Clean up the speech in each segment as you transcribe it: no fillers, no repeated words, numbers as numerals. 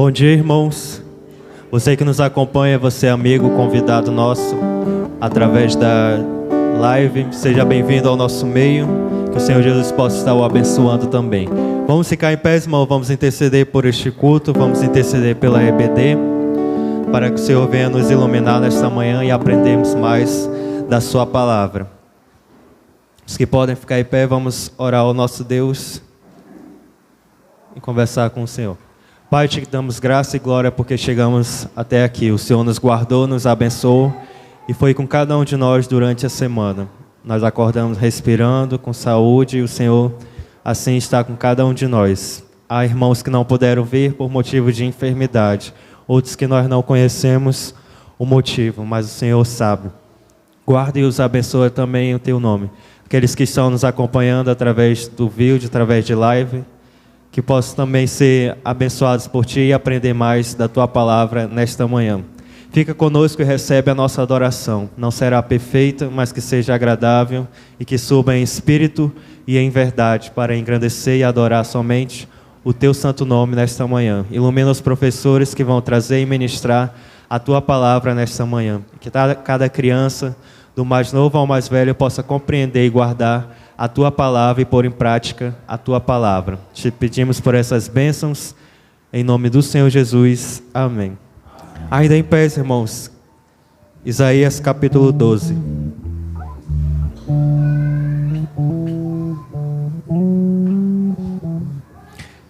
Bom dia, irmãos. Você que nos acompanha, você é amigo, convidado nosso através da live, seja bem-vindo ao nosso meio. Que o Senhor Jesus possa estar o abençoando também. Vamos ficar em pé, irmão, vamos interceder por este culto, vamos interceder pela EBD, para que o Senhor venha nos iluminar nesta manhã e aprendermos mais da sua palavra. Os que podem ficar em pé, vamos orar ao nosso Deus e conversar com o Senhor. Pai, te damos graça e glória porque chegamos até aqui. O Senhor nos guardou, nos abençoou e foi com cada um de nós durante a semana. Nós acordamos respirando, com saúde, e o Senhor assim está com cada um de nós. Há irmãos que não puderam vir por motivo de enfermidade, outros que nós não conhecemos o motivo, mas o Senhor sabe. Guarda e os abençoa também em teu nome. Aqueles que estão nos acompanhando através do vídeo, através de live, que possam também ser abençoados por Ti e aprender mais da Tua palavra nesta manhã. Fica conosco e recebe a nossa adoração. Não será perfeita, mas que seja agradável e que suba em espírito e em verdade para engrandecer e adorar somente o Teu santo nome nesta manhã. Ilumina os professores que vão trazer e ministrar a Tua palavra nesta manhã. Que cada criança, do mais novo ao mais velho, possa compreender e guardar a Tua palavra e pôr em prática a Tua palavra. Te pedimos por essas bênçãos, em nome do Senhor Jesus. Amém. Ainda em pé, irmãos, Isaías capítulo 12.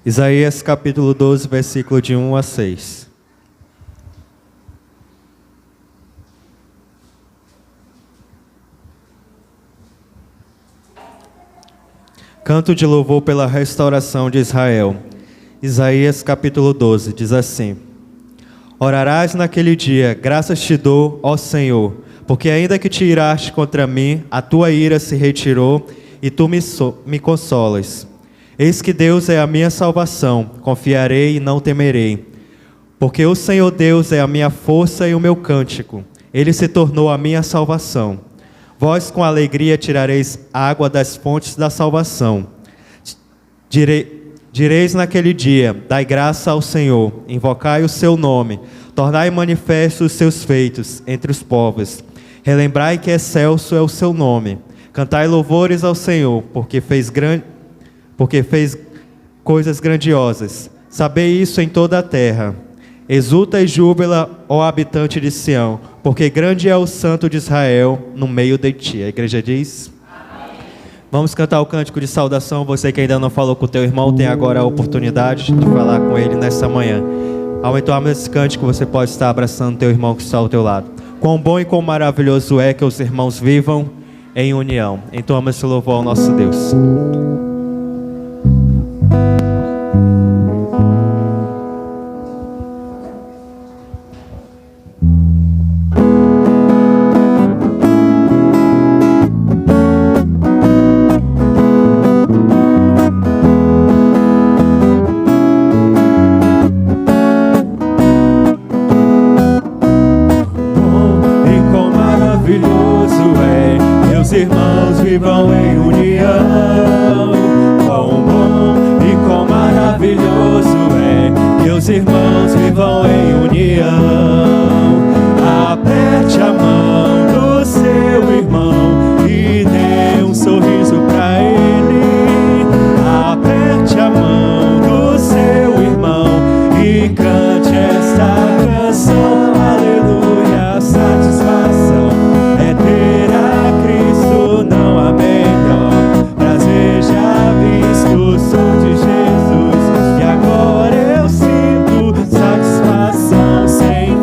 Isaías capítulo 12, versículo de 1 a 6. Canto de louvor pela restauração de Israel. Isaías capítulo 12, diz assim: Orarás naquele dia, graças te dou, ó Senhor, porque ainda que te iraste contra mim, a tua ira se retirou e tu me consolas. Eis que Deus é a minha salvação, confiarei e não temerei. Porque o Senhor Deus é a minha força e o meu cântico, Ele se tornou a minha salvação. Vós com alegria tirareis água das fontes da salvação. Direis naquele dia, dai graça ao Senhor, invocai o seu nome, tornai manifestos os seus feitos entre os povos. Relembrai que excelso é o seu nome. Cantai louvores ao Senhor, porque fez coisas grandiosas. Sabei isso em toda a terra. Exulta e júbila, ó habitante de Sião, porque grande é o Santo de Israel no meio de ti. A igreja diz: Amém. Vamos cantar o cântico de saudação. Você que ainda não falou com o teu irmão, tem agora a oportunidade de falar com ele nessa manhã. Ao entoarmos esse cântico, você pode estar abraçando o teu irmão que está ao teu lado. Quão bom e quão maravilhoso é que os irmãos vivam em união. Entoamos esse louvor ao nosso Deus. Vivam em união. Quão bom e quão maravilhoso é que os irmãos vivam em união. Aperte a mão do seu irmão e dê um sorriso pra ele. Aperte a mão do seu irmão e cante esta canção. Aleluia, satisfação é ter a Cristo, não há melhor prazer já visto. Sou de Jesus e agora eu sinto satisfação sem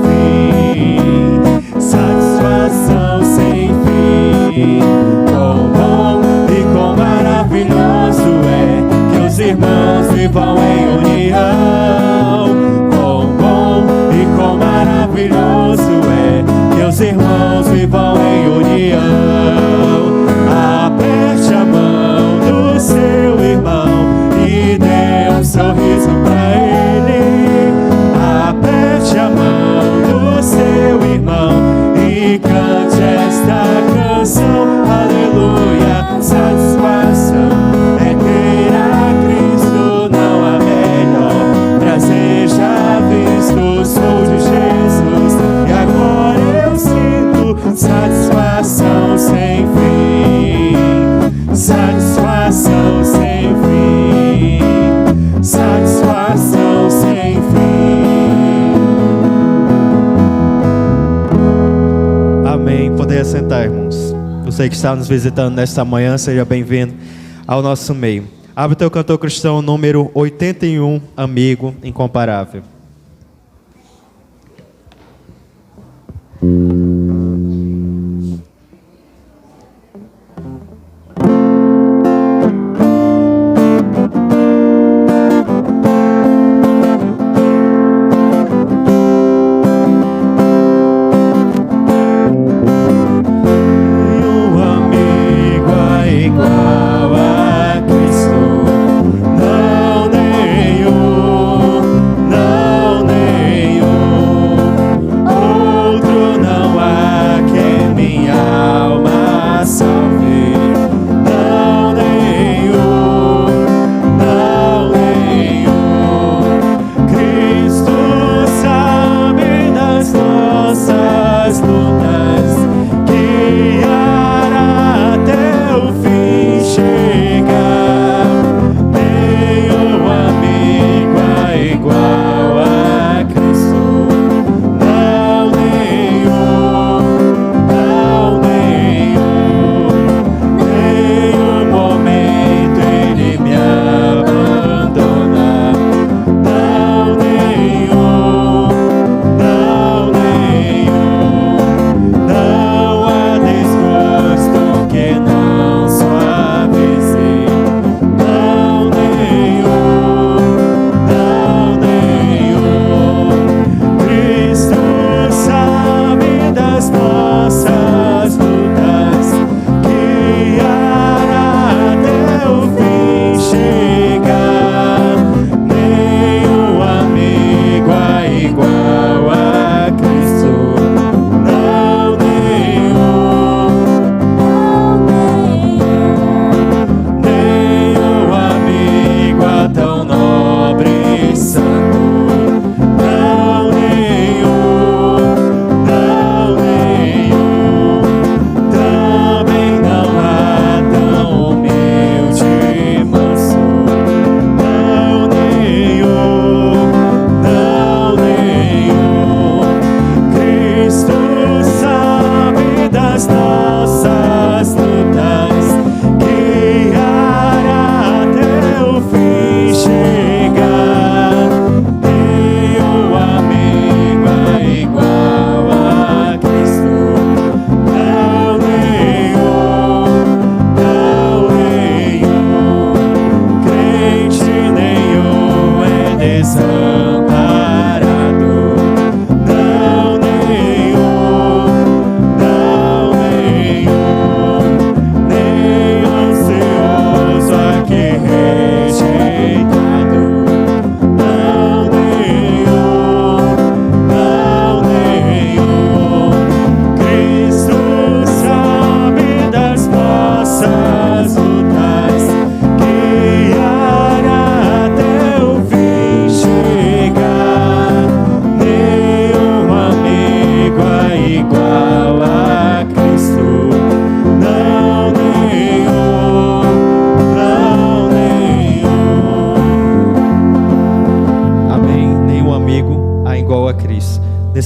poder assentar, irmãos. Você que está nos visitando nesta manhã, seja bem-vindo ao nosso meio. Abre o teu cantor cristão número 81, Amigo Incomparável.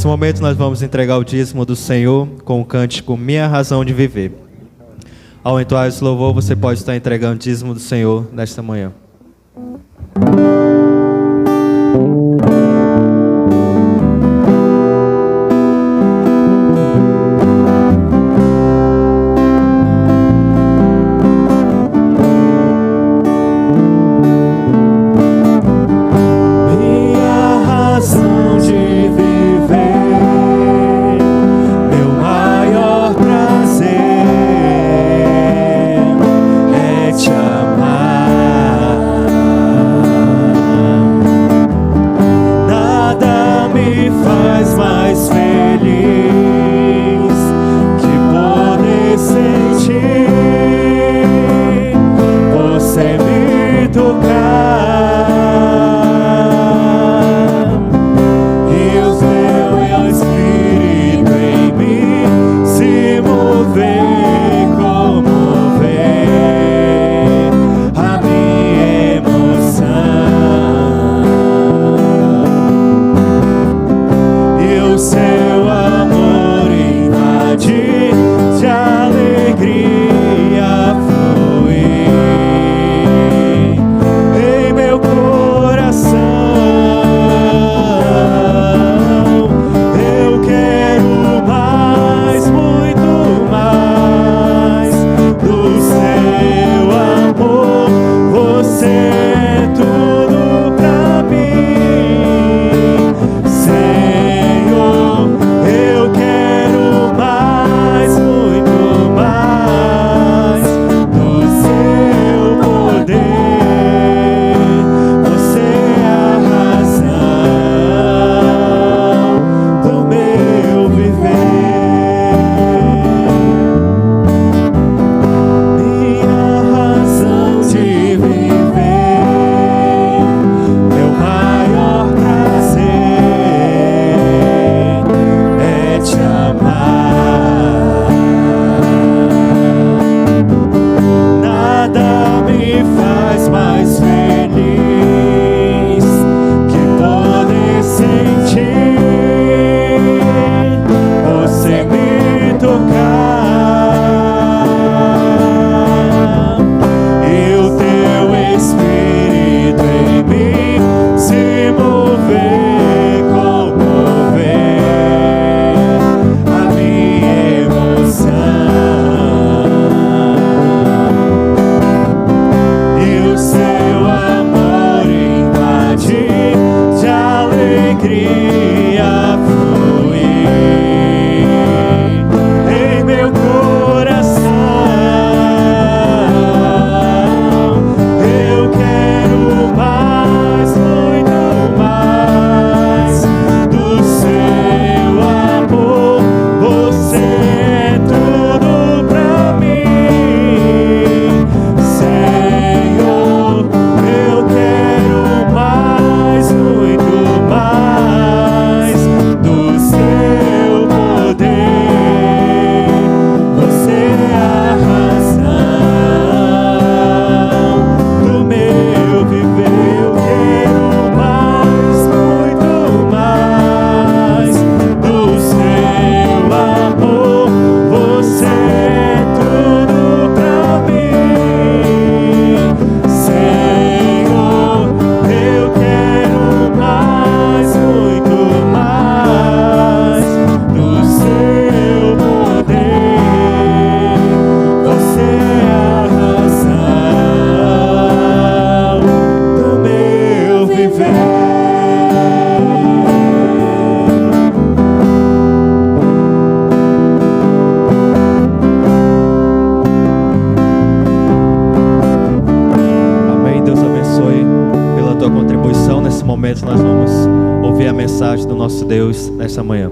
Nesse momento nós vamos entregar o dízimo do Senhor com o cântico Minha Razão de Viver. Ao entoar esse louvor, você pode estar entregando o dízimo do Senhor nesta manhã. Te amar. alegria fluir em meu coração. Eu quero mais, muito mais do seu amor. Você é tudo pra mim, Senhor. Eu quero mais, muito mais do seu poder. Você é a razão do meu viver. Eu quero mais, muito mais do seu amor. Você é tudo pra mim, Senhor. Eu quero mais, muito mais do seu poder. Você é a razão do meu viver. Amém. Deus abençoe pela tua contribuição. Nesse momento nós vamos ouvir a mensagem do nosso Deus nessa manhã.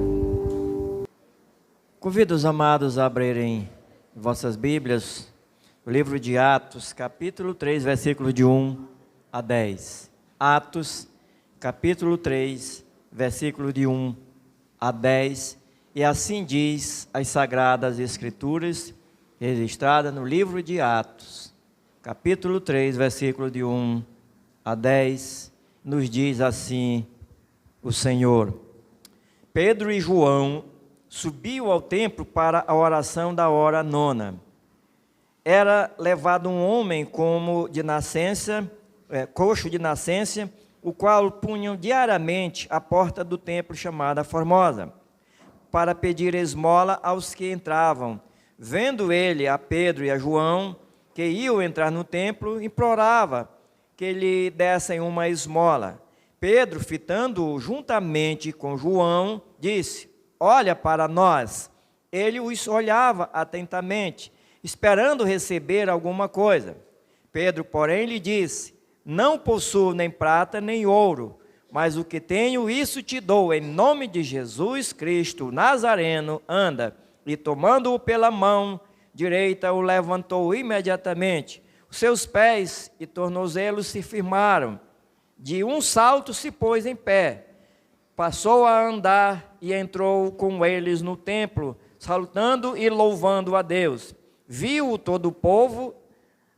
Convido os amados a abrirem vossas Bíblias, o livro de Atos, capítulo 3, versículo de 1 a 10. Atos, capítulo 3, versículo de 1 a 10. E assim diz as Sagradas Escrituras, registrada no livro de Atos, capítulo 3, versículo de 1 a 10, nos diz assim o Senhor: Pedro e João subiu ao templo para a oração da hora nona. Era levado um homem como de nascença, coxo de nascença, o qual punham diariamente à porta do templo chamada Formosa, para pedir esmola aos que entravam. Vendo ele a Pedro e a João, que iam entrar no templo, implorava que lhe dessem uma esmola. Pedro, fitando-o juntamente com João, disse: Olha para nós. Ele os olhava atentamente, esperando receber alguma coisa. Pedro, porém, lhe disse: Não possuo nem prata nem ouro, mas o que tenho, isso te dou. Em nome de Jesus Cristo Nazareno, anda. E tomando-o pela mão direita, o levantou imediatamente. Os seus pés e tornozelos se firmaram. De um salto se pôs em pé. Passou a andar e entrou com eles no templo, saltando e louvando a Deus. Viu todo o povo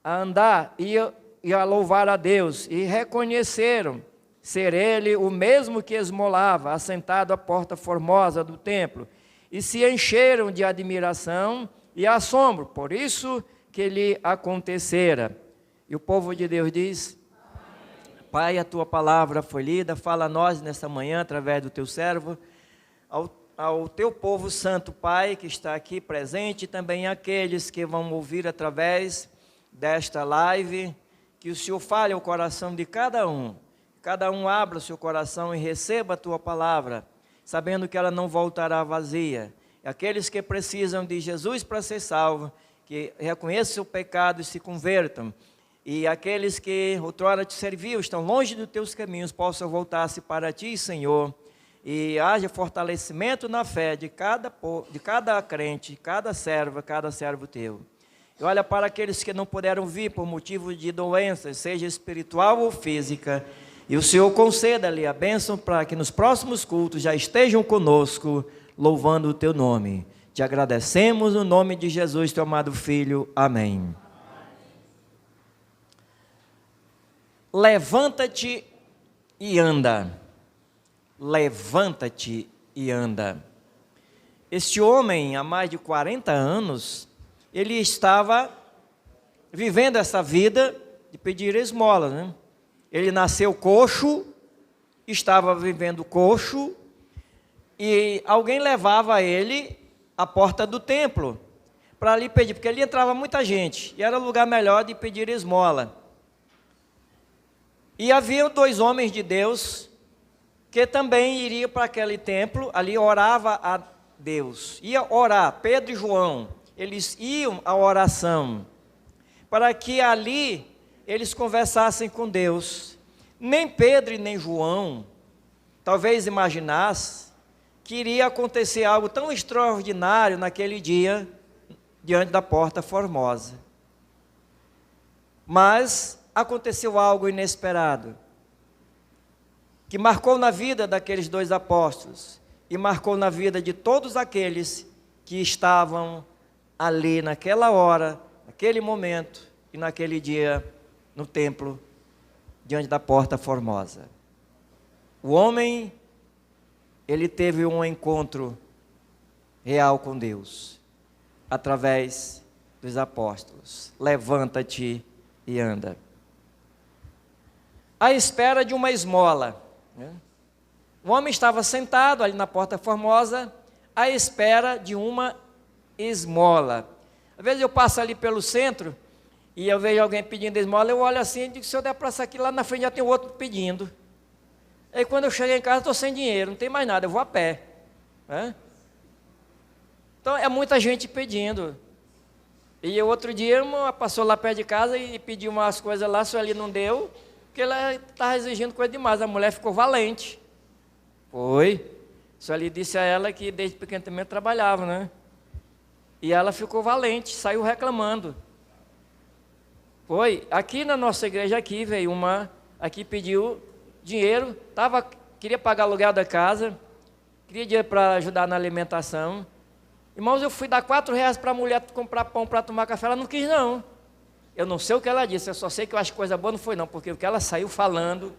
a andar e a louvar a Deus, e reconheceram ser ele o mesmo que esmolava, assentado à porta formosa do templo, e se encheram de admiração e assombro, por isso que lhe acontecera. E o povo de Deus diz: Pai, a tua palavra foi lida, fala a nós nesta manhã, através do teu servo, ao teu povo santo, Pai, que está aqui presente, e também aqueles que vão ouvir através desta live, que o Senhor fale ao coração de cada um abra o seu coração e receba a tua palavra, sabendo que ela não voltará vazia. E aqueles que precisam de Jesus para ser salvo, que reconheçam o pecado e se convertam, e aqueles que outrora te serviam, estão longe dos teus caminhos, possam voltar-se para ti, Senhor, e haja fortalecimento na fé de cada crente, cada servo teu. E olha para aqueles que não puderam vir por motivo de doenças, seja espiritual ou física, e o Senhor conceda-lhe a bênção para que nos próximos cultos já estejam conosco, louvando o teu nome. Te agradecemos no nome de Jesus, teu amado Filho. Amém. Levanta-te e anda. Levanta-te e anda. Este homem, há mais de 40 anos, ele estava vivendo essa vida de pedir esmola, né? Ele nasceu coxo, estava vivendo coxo, e alguém levava ele à porta do templo para ali pedir, porque ali entrava muita gente, e era o lugar melhor de pedir esmola. E havia 2 homens de Deus que também iria para aquele templo, ali orava a Deus. Ia orar, Pedro e João, eles iam à oração, para que ali eles conversassem com Deus. Nem Pedro e nem João, talvez imaginasse, que iria acontecer algo tão extraordinário naquele dia, diante da Porta Formosa. Mas aconteceu algo inesperado, que marcou na vida daqueles dois apóstolos, e marcou na vida de todos aqueles que estavam ali naquela hora, naquele momento, e naquele dia, no templo, diante da Porta Formosa. O homem, ele teve um encontro real com Deus, através dos apóstolos. Levanta-te e anda. À espera de uma esmola, né? O homem estava sentado ali na Porta Formosa, à espera de uma esmola. Às vezes eu passo ali pelo centro, e eu vejo alguém pedindo esmola, eu olho assim e digo, se eu der para passar aqui, lá na frente já tem outro pedindo. Aí quando eu chego em casa, estou sem dinheiro, não tem mais nada, eu vou a pé, né? Então é muita gente pedindo. E eu, outro dia, passou lá perto de casa e pediu umas coisas lá, se ali não deu, porque ela estava exigindo coisa demais, a mulher ficou valente. Foi. Só ali disse a ela que desde pequeno também trabalhava, né? E ela ficou valente, saiu reclamando. Foi. Aqui na nossa igreja, aqui veio uma, aqui pediu dinheiro, queria pagar aluguel da casa, queria dinheiro para ajudar na alimentação. Irmãos, eu fui dar R$4 para a mulher comprar pão para tomar café, ela não quis não. Eu não sei o que ela disse, eu só sei que eu acho que coisa boa não foi não, porque o que ela saiu falando,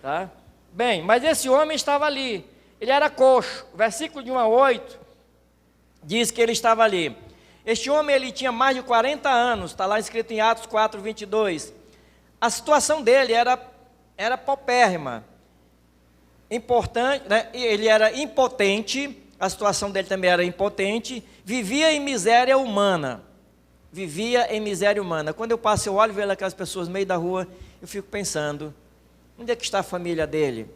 tá? Bem, mas esse homem estava ali, ele era coxo, o versículo de 1 a 8, diz que ele estava ali. Este homem, ele tinha mais de 40 anos, está lá escrito em Atos 4, 22. A situação dele era paupérrima, importante, né? Ele era impotente, a situação dele também era impotente, vivia em miséria humana. Vivia em miséria humana. Quando eu passo, eu olho e vejo aquelas pessoas no meio da rua, eu fico pensando, onde é que está a família dele?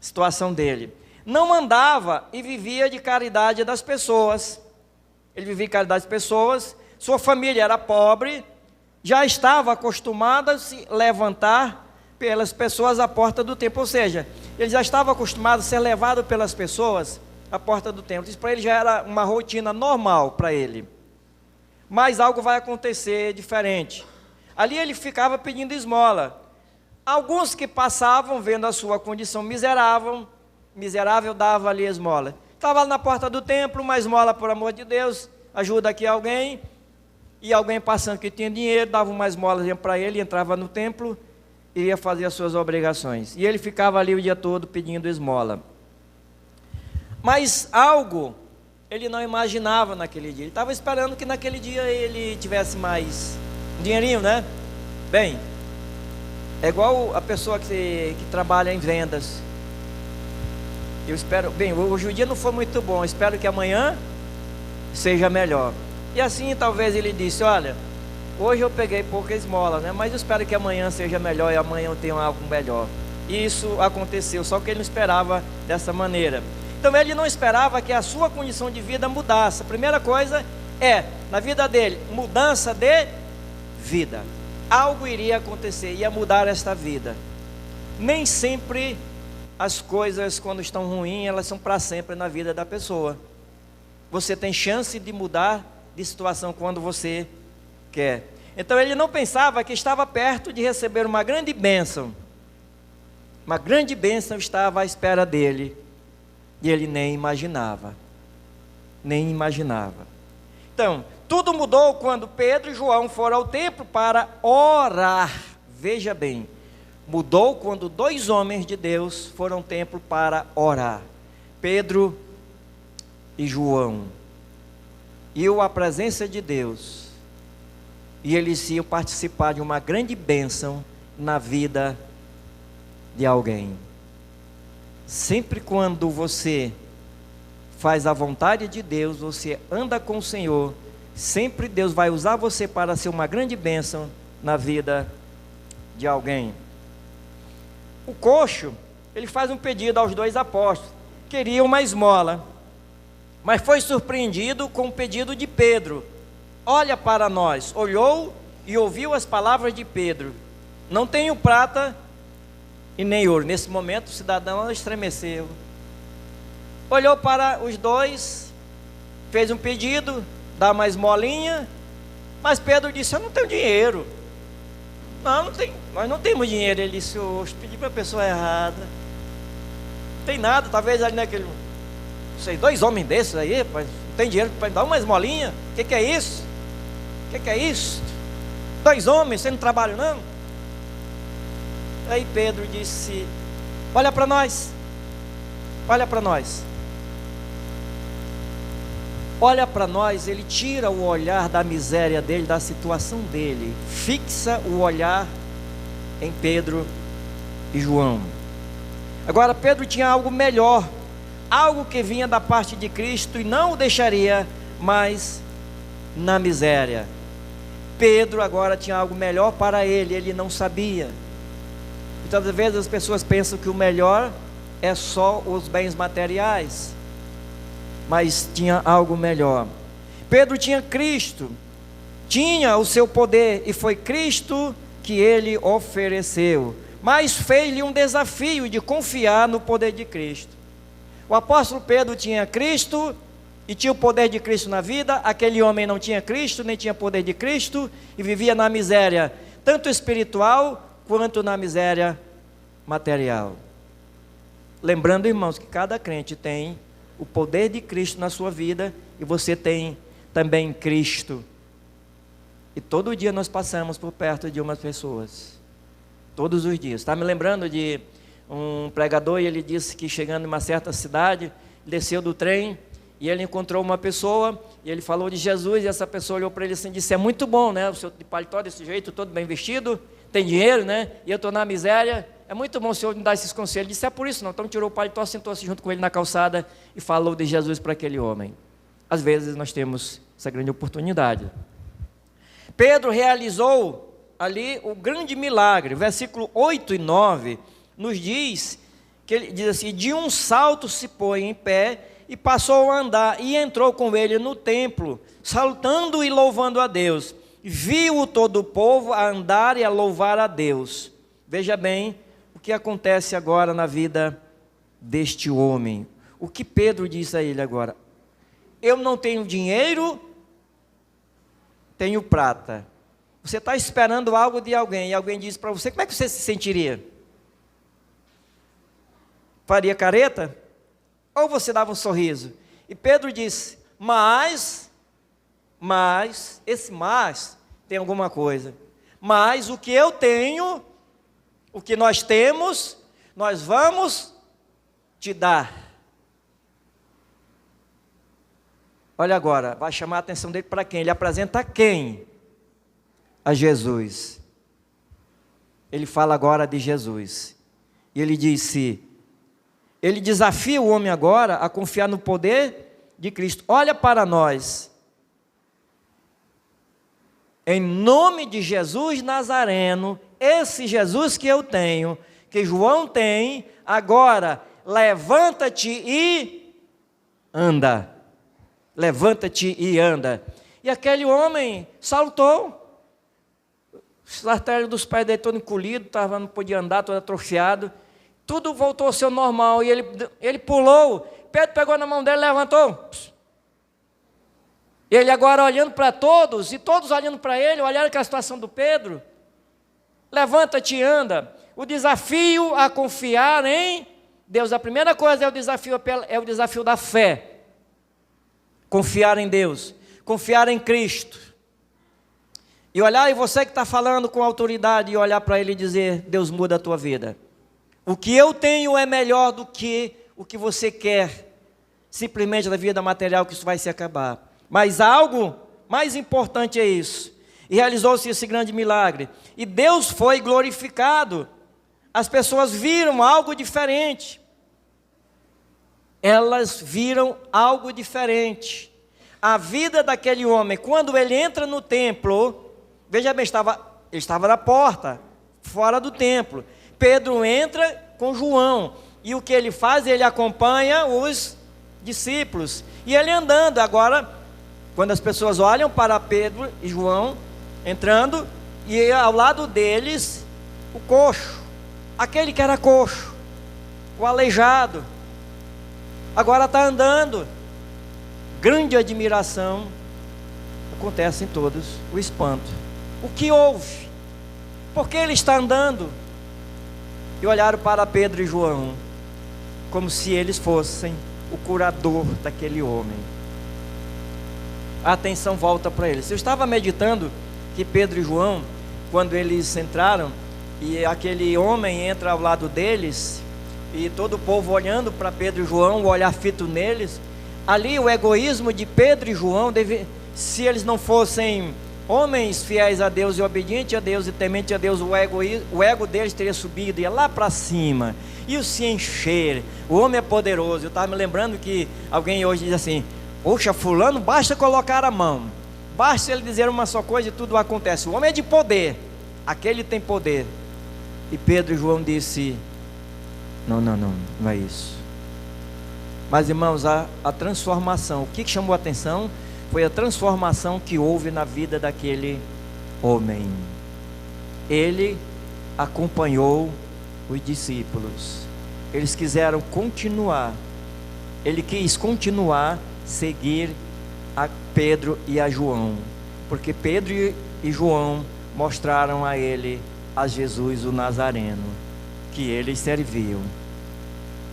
A situação dele. Não andava e vivia de caridade das pessoas. Ele vivia de caridade das pessoas, sua família era pobre, já estava acostumada a se levantar pelas pessoas à porta do templo, ou seja, ele já estava acostumado a ser levado pelas pessoas à porta do templo. Isso para ele já era uma rotina normal para ele. Mas algo vai acontecer diferente. Ali ele ficava pedindo esmola. Alguns que passavam, vendo a sua condição miserável, dava ali esmola. Estava na porta do templo, uma esmola, por amor de Deus, ajuda aqui alguém. E alguém passando que tinha dinheiro, dava uma esmola para ele, entrava no templo e ia fazer as suas obrigações. E ele ficava ali o dia todo pedindo esmola. Mas algo ele não imaginava naquele dia. Ele estava esperando que naquele dia ele tivesse mais dinheirinho, né? Bem, é igual a pessoa que trabalha em vendas. Eu espero, bem, hoje o dia não foi muito bom, espero que amanhã seja melhor. E assim talvez ele disse, olha, hoje eu peguei pouca esmola, né? Mas eu espero que amanhã seja melhor e amanhã eu tenha algo melhor. E isso aconteceu, só que ele não esperava dessa maneira. Então ele não esperava que a sua condição de vida mudasse. A primeira coisa é, na vida dele, mudança de vida. Algo iria acontecer, ia mudar esta vida. Nem sempre as coisas, quando estão ruins, elas são para sempre na vida da pessoa. Você tem chance de mudar de situação quando você quer. Então ele não pensava que estava perto de receber uma grande bênção. Uma grande bênção estava à espera dele. E ele nem imaginava. Nem imaginava. Então, tudo mudou quando Pedro e João foram ao templo para orar. Veja bem, mudou quando dois homens de Deus foram ao templo para orar. Pedro e João. Iam à presença de Deus. E eles iam participar de uma grande bênção na vida de alguém. Sempre quando você faz a vontade de Deus, você anda com o Senhor, sempre Deus vai usar você para ser uma grande bênção na vida de alguém. O coxo, ele faz um pedido aos dois apóstolos. Queria uma esmola, mas foi surpreendido com o pedido de Pedro. Olha para nós. Olhou e ouviu as palavras de Pedro. Não tenho prata e nem ouro. Nesse momento o cidadão estremeceu. Olhou para os dois, fez um pedido, dá uma esmolinha, mas Pedro disse: eu não tenho dinheiro. Não tem, nós não temos dinheiro. Ele disse: eu pedi para a pessoa errada. Não tem nada, talvez ali naquele, não sei, dois homens desses aí, rapaz, não tem dinheiro para dar uma esmolinha. O que é isso? O que é isso? Dois homens, você não trabalha não? Aí Pedro disse: olha para nós, olha para nós. Olha para nós, ele tira o olhar da miséria dele, da situação dele, fixa o olhar em Pedro e João. Agora Pedro tinha algo melhor, algo que vinha da parte de Cristo e não o deixaria mais na miséria. Pedro agora tinha algo melhor para ele, ele não sabia. Muitas vezes as pessoas pensam que o melhor é só os bens materiais, mas tinha algo melhor. Pedro tinha Cristo, tinha o seu poder, e foi Cristo que ele ofereceu, mas fez-lhe um desafio de confiar no poder de Cristo. O apóstolo Pedro tinha Cristo e tinha o poder de Cristo na vida. Aquele homem não tinha Cristo, nem tinha poder de Cristo, e vivia na miséria, tanto espiritual quanto na miséria material. Lembrando, irmãos, que cada crente tem o poder de Cristo na sua vida, e você tem também Cristo. E todo dia nós passamos por perto de umas pessoas, todos os dias. Está me lembrando de um pregador, e ele disse que chegando em uma certa cidade, desceu do trem, e ele encontrou uma pessoa, e ele falou de Jesus, e essa pessoa olhou para ele assim e disse: é muito bom, né, o senhor de paletó desse jeito, todo bem vestido, tem dinheiro, né, e eu estou na miséria, é muito bom o senhor me dar esses conselhos. Ele disse: é por isso não. Então tirou o paletó, sentou-se junto com ele na calçada e falou de Jesus para aquele homem. Às vezes nós temos essa grande oportunidade. Pedro realizou ali o grande milagre. Versículo 8 e 9 nos diz, que ele diz assim: de um salto se pôs em pé e passou a andar, e entrou com ele no templo, saltando e louvando a Deus. Viu todo o povo a andar e a louvar a Deus. Veja bem o que acontece agora na vida deste homem. O que Pedro disse a ele agora: eu não tenho dinheiro, tenho prata. Você está esperando algo de alguém, e alguém diz para você, como é que você se sentiria? Faria careta? Ou você dava um sorriso? E Pedro disse: mas, esse mas tem alguma coisa. Mas o que eu tenho, o que nós temos, nós vamos te dar. Olha agora, vai chamar a atenção dele para quem? Ele apresenta a quem? A Jesus. Ele fala agora de Jesus. E ele disse, ele desafia o homem agora a confiar no poder de Cristo. Olha para nós. Em nome de Jesus Nazareno, esse Jesus que eu tenho, que João tem, agora levanta-te e anda. Levanta-te e anda. E aquele homem saltou. Os artérios dos pés dele todo encolhido, não podia andar, todo atrofiado. Tudo voltou ao seu normal, e ele pulou. Pedro pegou na mão dele, levantou. Ele agora olhando para todos, e todos olhando para ele, olharam aquela situação do Pedro. Levanta-te e anda. O desafio a confiar em Deus. A primeira coisa é o desafio da fé. Confiar em Deus, confiar em Cristo. E olhar, e você que está falando com autoridade, e olhar para ele e dizer: Deus, muda a tua vida. O que eu tenho é melhor do que o que você quer, simplesmente da vida material, que isso vai se acabar. Mas algo mais importante é isso. E realizou-se esse grande milagre. E Deus foi glorificado. As pessoas viram algo diferente. Elas viram algo diferente. A vida daquele homem, quando ele entra no templo, veja bem, ele estava na porta, fora do templo. Pedro entra com João. E o que ele faz? Ele acompanha os discípulos. E ele andando. Agora, quando as pessoas olham para Pedro e João entrando, e ao lado deles o coxo, aquele que era coxo, o aleijado, agora está andando. Grande admiração. Acontece em todos o espanto. O que houve? Por que ele está andando? E olharam para Pedro e João como se eles fossem o curador daquele homem. A atenção volta para eles. Eu estava meditando que Pedro e João, quando eles entraram, e aquele homem entra ao lado deles, e todo o povo olhando para Pedro e João, o olhar fito neles, ali o egoísmo de Pedro e João, se eles não fossem homens fiéis a Deus e obedientes a Deus e temente a Deus, o ego deles teria subido, ia lá para cima, e se encher. O homem é poderoso. Eu estava me lembrando que alguém hoje diz assim: poxa, fulano, basta colocar a mão, basta ele dizer uma só coisa e tudo acontece. O homem é de poder, aquele tem poder. E Pedro e João disse: não é isso. Mas irmãos, a transformação, o que chamou a atenção foi a transformação que houve na vida daquele homem. Ele acompanhou os discípulos. Eles quiseram continuar. Ele quis continuar, seguir a Pedro e a João, porque Pedro e João mostraram a ele a Jesus o Nazareno, que eles serviam,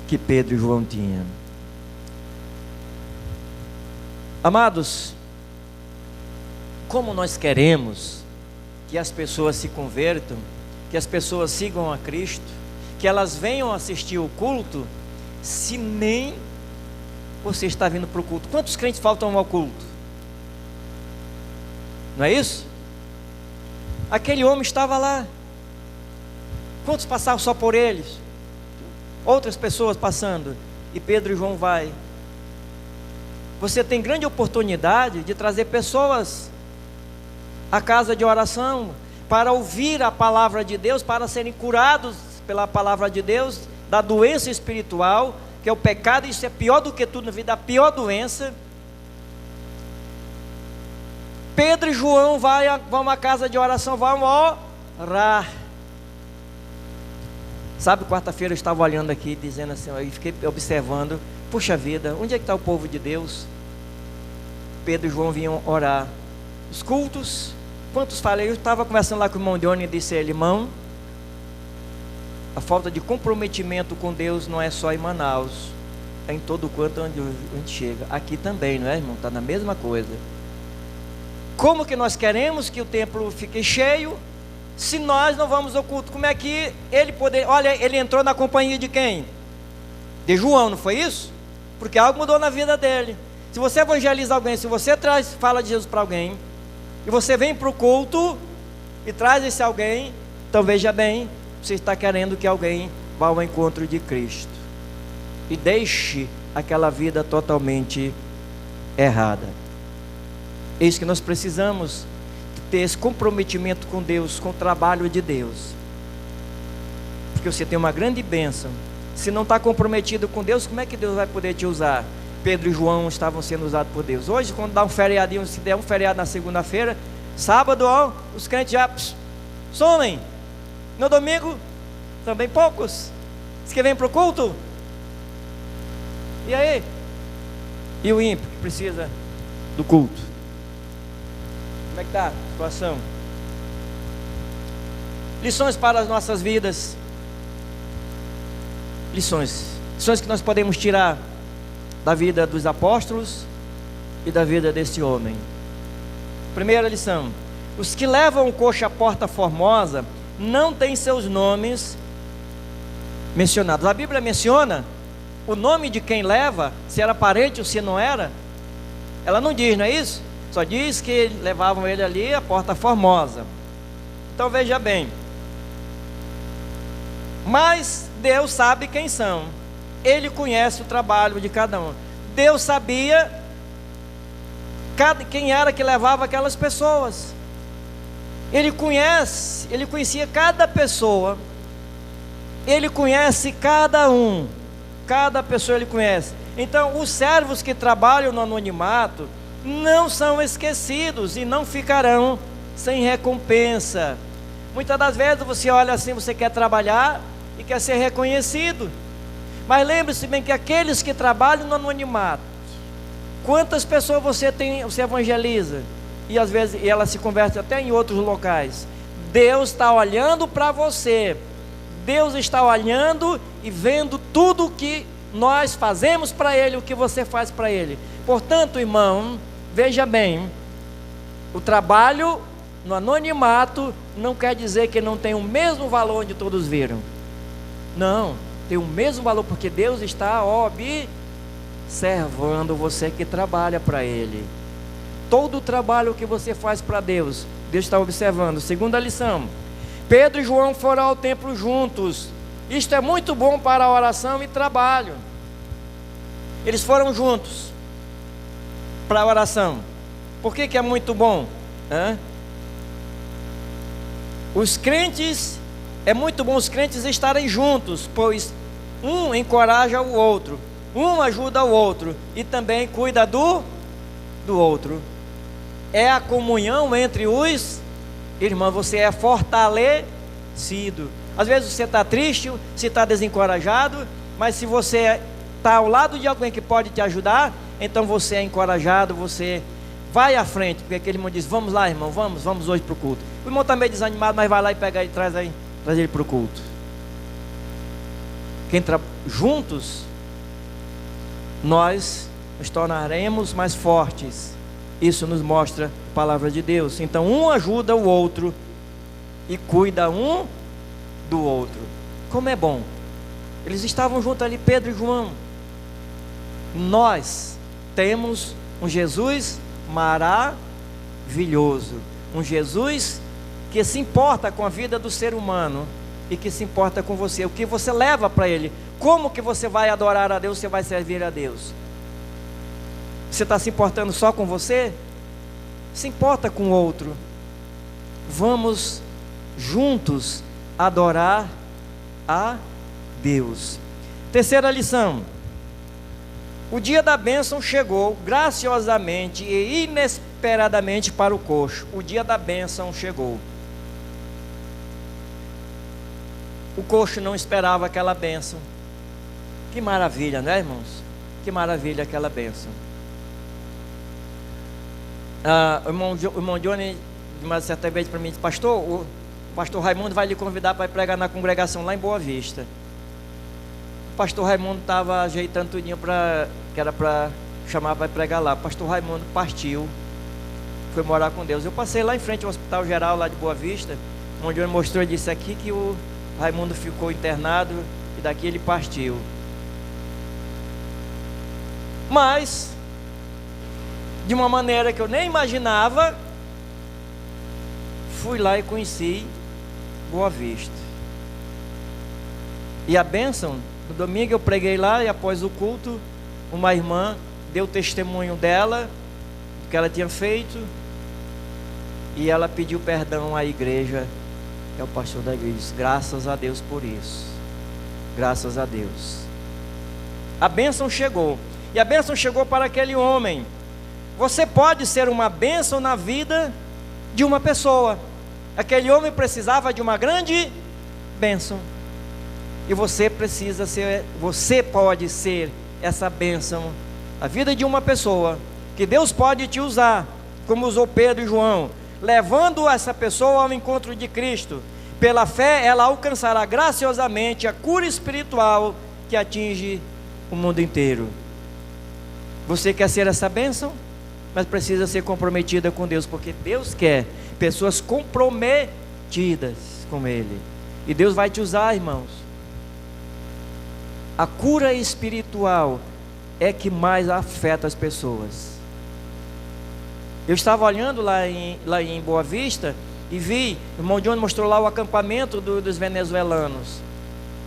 que Pedro e João tinham. Amados, como nós queremos que as pessoas se convertam, que as pessoas sigam a Cristo, que elas venham assistir o culto, se nem você está vindo para o culto. Quantos crentes faltam ao culto? Não é isso? Aquele homem estava lá. Quantos passavam só por eles? Outras pessoas passando. E Pedro e João vai. Você tem grande oportunidade de trazer pessoas à casa de oração para ouvir a palavra de Deus, para serem curados pela palavra de Deus da doença espiritual, que é o pecado. Isso é pior do que tudo na vida, a pior doença. Pedro e João vão à casa de oração, vão orar. Sabe, quarta-feira eu estava olhando aqui, dizendo assim, eu fiquei observando, puxa vida, onde é que está o povo de Deus? Pedro e João vinham orar. Os cultos, quantos falei? Eu estava conversando lá com o irmão Dione e disse a ele: irmão, a falta de comprometimento com Deus não é só em Manaus, é em todo quanto onde a gente chega. Aqui também, não é, irmão? Está na mesma coisa. Como que nós queremos que o templo fique cheio, se nós não vamos ao culto? Como é que ele poderia... Olha, ele entrou na companhia de quem? De João, não foi isso? Porque algo mudou na vida dele. Se você evangeliza alguém, se você fala de Jesus para alguém, e você vem para o culto e traz esse alguém, então veja bem, você está querendo que alguém vá ao encontro de Cristo e deixe aquela vida totalmente errada. É isso que nós precisamos, ter esse comprometimento com Deus, com o trabalho de Deus, porque você tem uma grande bênção. Se não está comprometido com Deus, como é que Deus vai poder te usar? Pedro e João estavam sendo usados por Deus. Hoje, quando dá um feriadinho, se der um feriado na segunda-feira, sábado, ó, os crentes já somem. No domingo, também poucos. Diz que vem para o culto. E aí? E o ímpio que precisa do culto? Como é que está a situação? Lições para as nossas vidas. Lições que nós podemos tirar da vida dos apóstolos e da vida desse homem. Primeira lição: os que levam o coxo à porta formosa não têm seus nomes mencionados. A Bíblia menciona o nome de quem leva, se era parente ou se não era. Ela não diz, não é isso? Só diz que levavam ele ali à porta formosa. Então veja bem, mas Deus sabe quem são. Ele conhece o trabalho de cada um. Deus sabia quem era que levava aquelas pessoas. Ele conhecia cada pessoa Ele conhece cada um, cada pessoa Ele conhece. Então, os servos que trabalham no anonimato não são esquecidos e não ficarão sem recompensa. Muitas das vezes você olha assim, você quer trabalhar e quer ser reconhecido, mas lembre-se bem que aqueles que trabalham no anonimato, quantas pessoas você evangeliza e às vezes ela se converte até em outros locais. Deus está olhando para você, Deus está olhando e vendo tudo o que nós fazemos para Ele, o que você faz para Ele. Portanto, irmão, veja bem, o trabalho no anonimato não quer dizer que não tem o mesmo valor onde todos viram. Não, tem o mesmo valor, porque Deus está observando você que trabalha para Ele. Todo o trabalho que você faz para Deus, Deus está observando. Segunda lição: Pedro e João foram ao templo juntos. Isto é muito bom para a oração e trabalho. Eles foram juntos para a oração. Por que é muito bom? Os crentes, é muito bom os crentes estarem juntos, pois um encoraja o outro, um ajuda o outro e também cuida do outro. É a comunhão entre os irmãos, você é fortalecido. Às vezes você está triste, você está desencorajado, mas se você está ao lado de alguém que pode te ajudar, então você é encorajado, você vai à frente, porque aquele irmão diz: vamos lá, irmão, vamos hoje para o culto. O irmão está meio desanimado, mas vai lá e pega ele, traz ele para o culto. Juntos, nós nos tornaremos mais fortes. Isso nos mostra a palavra de Deus. Então um ajuda o outro e cuida um do outro. Como é bom. Eles estavam juntos ali, Pedro e João. Nós temos um Jesus maravilhoso, um Jesus que se importa com a vida do ser humano e que se importa com você, o que você leva para Ele, como que você vai adorar a Deus, você vai servir a Deus. Você está se importando só com você? Se importa com o outro. Vamos juntos adorar a Deus. Terceira lição: o dia da bênção chegou graciosamente e inesperadamente para o coxo. O dia da bênção chegou. O coxo não esperava aquela bênção. Que maravilha, não é, irmãos? Que maravilha aquela bênção. O irmão Johnny, uma certa vez para mim, disse: pastor, o pastor Raimundo vai lhe convidar para pregar na congregação lá em Boa Vista. O pastor Raimundo estava ajeitando tudinho que era para chamar para pregar lá. O pastor Raimundo partiu, foi morar com Deus. Eu passei lá em frente ao Hospital Geral lá de Boa Vista, onde ele mostrou e disse: aqui que o Raimundo ficou internado e daqui ele partiu. Mas de uma maneira que eu nem imaginava, fui lá e conheci Boa Vista. E a bênção, no domingo eu preguei lá, e após o culto, uma irmã deu testemunho dela, do que ela tinha feito, e ela pediu perdão à igreja. É o pastor da igreja, disse: graças a Deus por isso, graças a Deus. A bênção chegou, e a bênção chegou para aquele homem. Você pode ser uma bênção na vida de uma pessoa. Aquele homem precisava de uma grande bênção, e você pode ser essa bênção na vida de uma pessoa, que Deus pode te usar, como usou Pedro e João, levando essa pessoa ao encontro de Cristo. Pela fé ela alcançará graciosamente a cura espiritual que atinge o mundo inteiro. Você quer ser essa bênção? Mas precisa ser comprometida com Deus, porque Deus quer pessoas comprometidas com Ele, e Deus vai te usar, irmãos. A cura espiritual é que mais afeta as pessoas. Eu estava olhando lá em Boa Vista e vi, o irmão John mostrou lá o acampamento dos venezuelanos.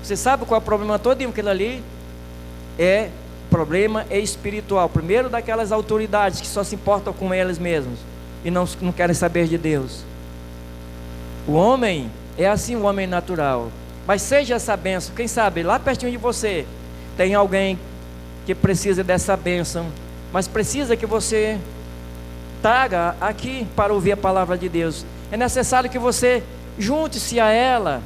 Você sabe qual é o problema todo aquilo ali? Problema espiritual. Primeiro, daquelas autoridades que só se importam com eles mesmos e não querem saber de Deus. O homem é assim, o homem natural. Mas seja essa bênção. Quem sabe lá pertinho de você tem alguém que precisa dessa bênção, mas precisa que você traga aqui para ouvir a palavra de Deus. É necessário que você junte-se a ela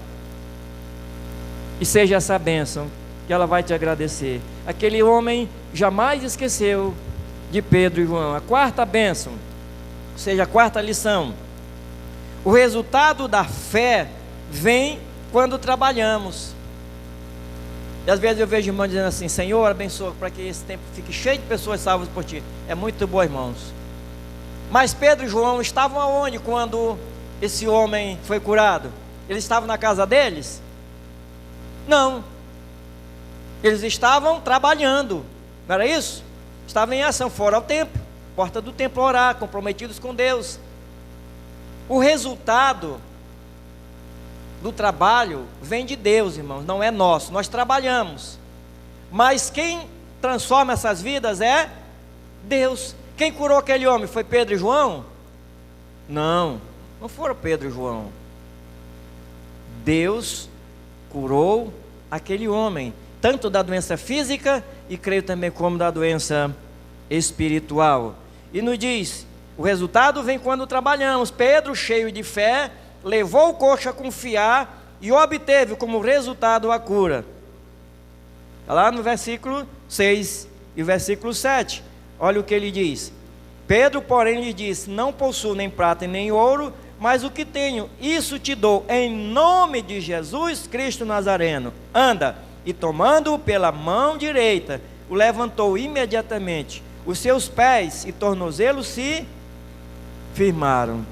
e seja essa bênção, que ela vai te agradecer. Aquele homem jamais esqueceu de Pedro e João. A quarta bênção, ou seja, a quarta lição: o resultado da fé vem quando trabalhamos. E às vezes eu vejo irmãos dizendo assim: Senhor, abençoa para que esse tempo fique cheio de pessoas salvas por ti. É muito bom, irmãos. Mas Pedro e João estavam aonde quando esse homem foi curado? Eles estavam na casa deles? Não. Eles estavam trabalhando, não era isso? Estavam em ação, fora ao templo, porta do templo orar, comprometidos com Deus. O resultado do trabalho vem de Deus, irmãos, não é nosso. Nós trabalhamos, mas quem transforma essas vidas é Deus. Quem curou aquele homem foi Pedro e João? Não foram Pedro e João. Deus curou aquele homem, tanto da doença física e creio também como da doença espiritual. E nos diz: o resultado vem quando trabalhamos. Pedro, cheio de fé, levou o coxo a confiar e obteve como resultado a cura. Está lá no versículo 6 e versículo 7. Olha o que ele diz: Pedro, porém, lhe disse: não possuo nem prata nem ouro, mas o que tenho, isso te dou, em nome de Jesus Cristo Nazareno. Anda. E tomando-o pela mão direita, o levantou imediatamente. Os seus pés e tornozelos se firmaram.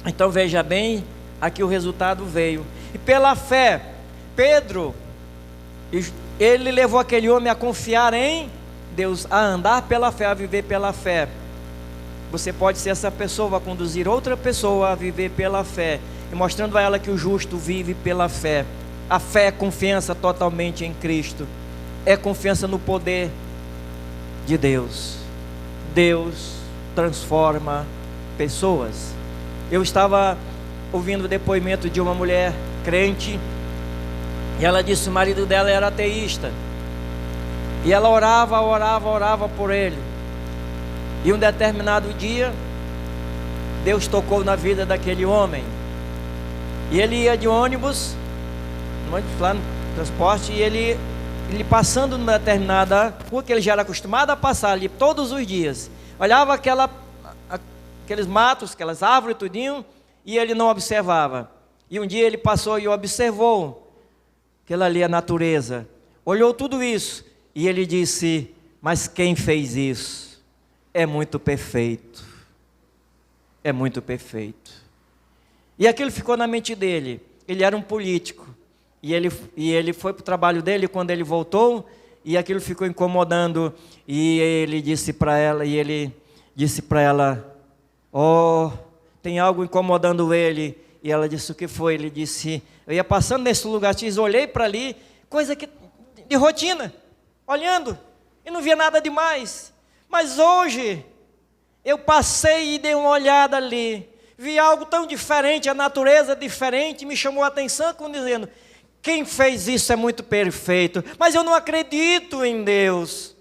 Então veja bem, aqui o resultado veio. E pela fé, Pedro, ele levou aquele homem a confiar em Deus, a andar pela fé, a viver pela fé. Você pode ser essa pessoa, vai conduzir outra pessoa a viver pela fé, e mostrando a ela que o justo vive pela fé. A fé é confiança totalmente em Cristo, é confiança no poder de Deus. Deus transforma pessoas. Eu estava ouvindo o depoimento de uma mulher crente, e ela disse que o marido dela era ateísta, e ela orava por ele. E um determinado dia, Deus tocou na vida daquele homem, e ele ia de ônibus, lá no transporte, e ele passando numa determinada rua que ele já era acostumado a passar ali todos os dias, olhava aqueles matos, aquelas árvores, tudinho, e ele não observava. E um dia ele passou e observou aquilo ali, a natureza, olhou tudo isso, e ele disse: mas quem fez isso é muito perfeito, é muito perfeito. E aquilo ficou na mente dele. Ele era um político, e ele foi para o trabalho dele. Quando ele voltou, e aquilo ficou incomodando, e ele disse para ela, oh, tem algo incomodando ele. E ela disse: o que foi? Ele disse: eu ia passando nesse lugar, olhei para ali, coisa que de rotina, olhando, e não via nada demais. Mas hoje, eu passei e dei uma olhada ali, vi algo tão diferente, a natureza diferente, me chamou a atenção, como dizendo: quem fez isso é muito perfeito, mas eu não acredito em Deus.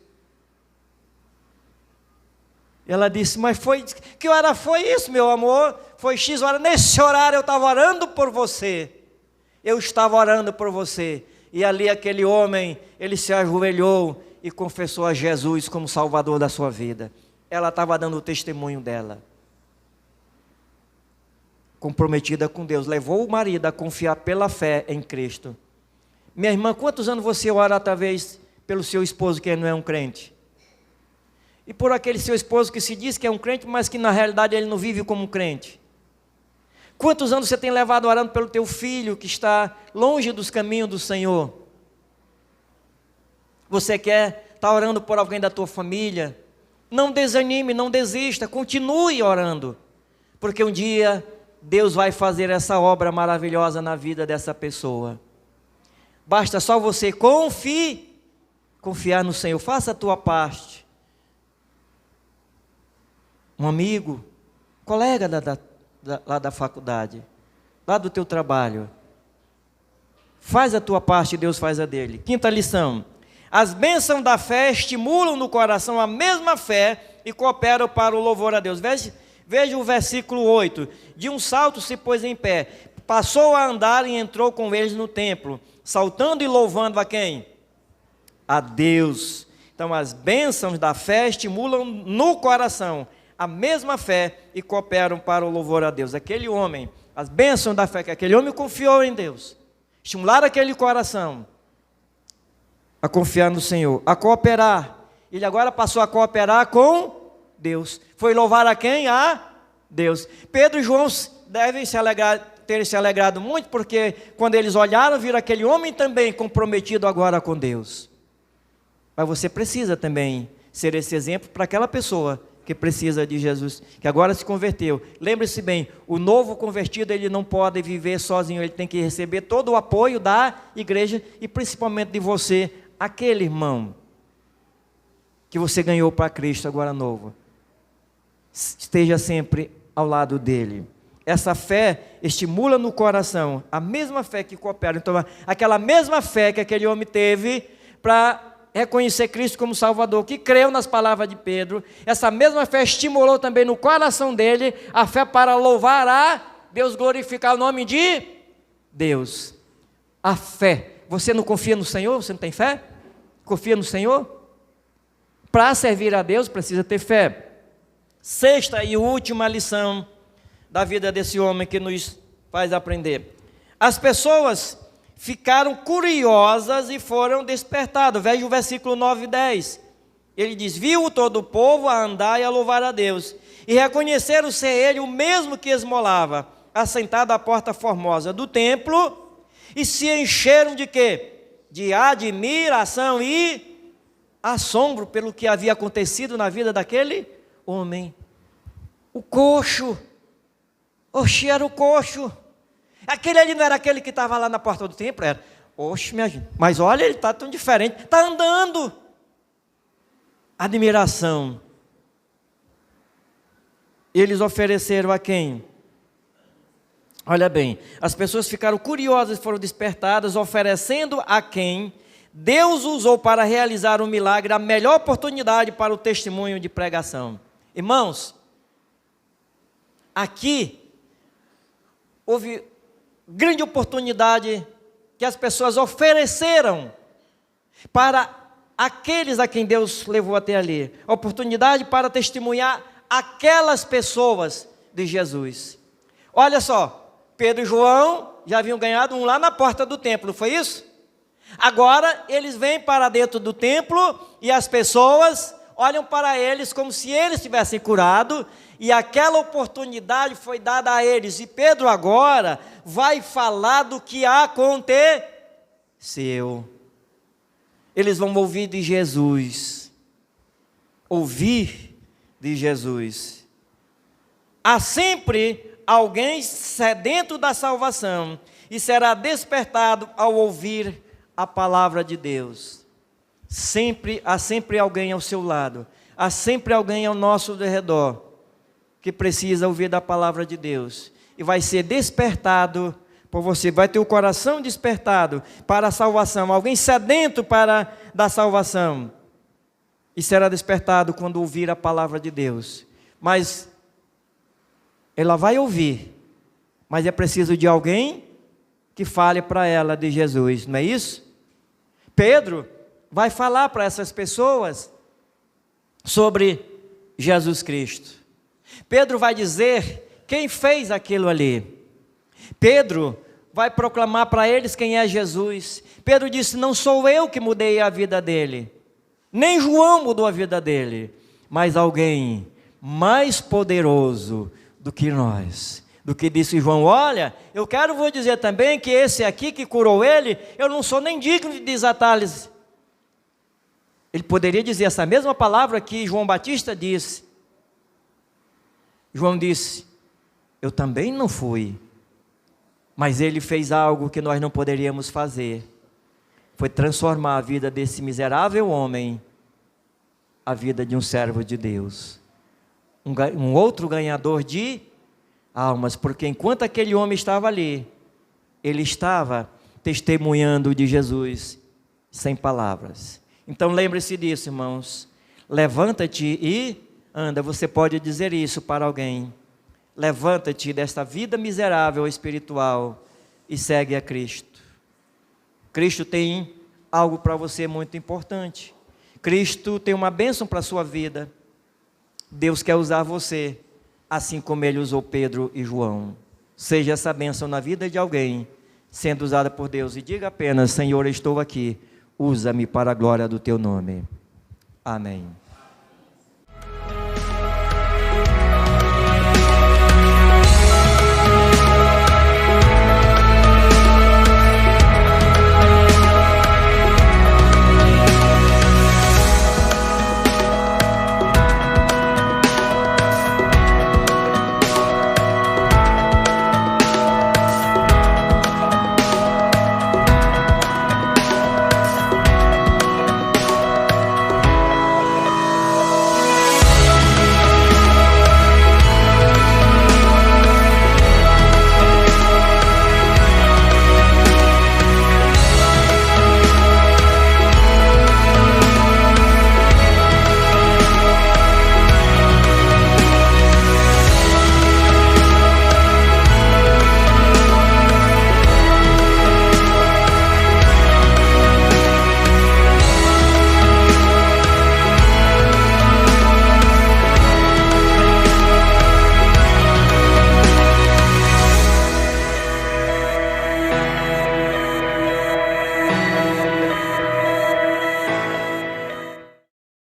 E ela disse: mas que hora foi isso, meu amor? Foi X hora, nesse horário eu estava orando por você. Eu estava orando por você. E ali aquele homem, ele se ajoelhou e confessou a Jesus como Salvador da sua vida. Ela estava dando o testemunho dela, comprometida com Deus, levou o marido a confiar pela fé em Cristo. Minha irmã, quantos anos você ora talvez pelo seu esposo que não é um crente? E por aquele seu esposo que se diz que é um crente, mas que na realidade ele não vive como um crente? Quantos anos você tem levado orando pelo teu filho que está longe dos caminhos do Senhor? Você quer estar orando por alguém da tua família? Não desanime, não desista, continue orando, porque um dia Deus vai fazer essa obra maravilhosa na vida dessa pessoa. Basta só você confiar no Senhor, faça a tua parte. Um amigo, colega lá da faculdade, lá do teu trabalho, Faz a tua parte, Deus faz a dele. Quinta lição. As bênçãos da fé estimulam no coração a mesma fé e cooperam para o louvor a Deus. Veja o versículo 8. De um salto se pôs em pé, passou a andar e entrou com eles no templo, saltando e louvando a quem? A Deus. Então as bênçãos da fé estimulam no coração a mesma fé e cooperam para o louvor a Deus. Aquele homem, as bênçãos da fé, que aquele homem confiou em Deus, estimularam aquele coração a confiar no Senhor, a cooperar. Ele agora passou a cooperar com Deus. Foi louvar a quem? A Deus. Pedro e João devem ter se alegrado muito, porque quando eles olharam, viram aquele homem também comprometido agora com Deus. Mas você precisa também ser esse exemplo para aquela pessoa que precisa de Jesus, que agora se converteu. Lembre-se bem, o novo convertido, ele não pode viver sozinho, ele tem que receber todo o apoio da igreja e principalmente de você, aquele irmão que você ganhou para Cristo agora novo. Esteja sempre ao lado dele. Essa fé estimula no coração a mesma fé que coopera. Então, aquela mesma fé que aquele homem teve para reconhecer Cristo como Salvador, que creu nas palavras de Pedro, essa mesma fé estimulou também no coração dele a fé para louvar a Deus, glorificar o nome de Deus. A fé. Você não confia no Senhor? Você não tem fé? Confia no Senhor? Para servir a Deus precisa ter fé. Sexta e última lição da vida desse homem que nos faz aprender. As pessoas ficaram curiosas e foram despertadas. Veja o versículo 9 e 10. Ele diz: viu todo o povo a andar e a louvar a Deus, e reconheceram ser ele o mesmo que esmolava, assentado à porta formosa do templo, e se encheram de quê? De admiração e assombro pelo que havia acontecido na vida daquele homem. O coxo. Oxe, era o coxo. Aquele ali não era aquele que estava lá na porta do templo? Era. Oxe, minha gente. Mas olha, ele está tão diferente. Está andando. Admiração. Eles ofereceram a quem? Olha bem. As pessoas ficaram curiosas e foram despertadas, oferecendo a quem Deus usou para realizar um milagre, a melhor oportunidade para o testemunho de pregação. Irmãos, aqui houve grande oportunidade que as pessoas ofereceram para aqueles a quem Deus levou até ali. A oportunidade para testemunhar aquelas pessoas de Jesus. Olha só, Pedro e João já haviam ganhado um lá na porta do templo, não foi isso? Agora eles vêm para dentro do templo e as pessoas olham para eles como se eles tivessem curado, e aquela oportunidade foi dada a eles. E Pedro agora vai falar do que aconteceu. Eles vão ouvir de Jesus. Ouvir de Jesus. Há sempre alguém sedento da salvação e será despertado ao ouvir a palavra de Deus. Há sempre alguém ao seu lado. Há sempre alguém ao nosso redor que precisa ouvir da palavra de Deus, e vai ser despertado por você, vai ter o coração despertado para a salvação, alguém sedento da salvação, e será despertado quando ouvir a palavra de Deus. Mas ela vai ouvir, mas é preciso de alguém que fale para ela de Jesus, não é isso? Pedro vai falar para essas pessoas sobre Jesus Cristo. Pedro vai dizer quem fez aquilo ali. Pedro vai proclamar para eles quem é Jesus. Pedro disse: não sou eu que mudei a vida dele, nem João mudou a vida dele, mas alguém mais poderoso do que nós. Do que disse João: olha, eu quero vos dizer também que esse aqui que curou ele, eu não sou nem digno de desatar-lhes. Ele poderia dizer essa mesma palavra que João Batista disse. João disse: eu também não fui, mas ele fez algo que nós não poderíamos fazer, foi transformar a vida desse miserável homem, a vida de um servo de Deus, um outro ganhador de almas, porque enquanto aquele homem estava ali, ele estava testemunhando de Jesus sem palavras. Então lembre-se disso, irmãos. Levanta-te e anda. Você pode dizer isso para alguém. Levanta-te desta vida miserável espiritual e segue a Cristo. Cristo tem algo para você muito importante. Cristo tem uma bênção para a sua vida. Deus quer usar você, assim como Ele usou Pedro e João. Seja essa bênção na vida de alguém, sendo usada por Deus. E diga apenas: Senhor, estou aqui, usa-me para a glória do Teu nome. Amém.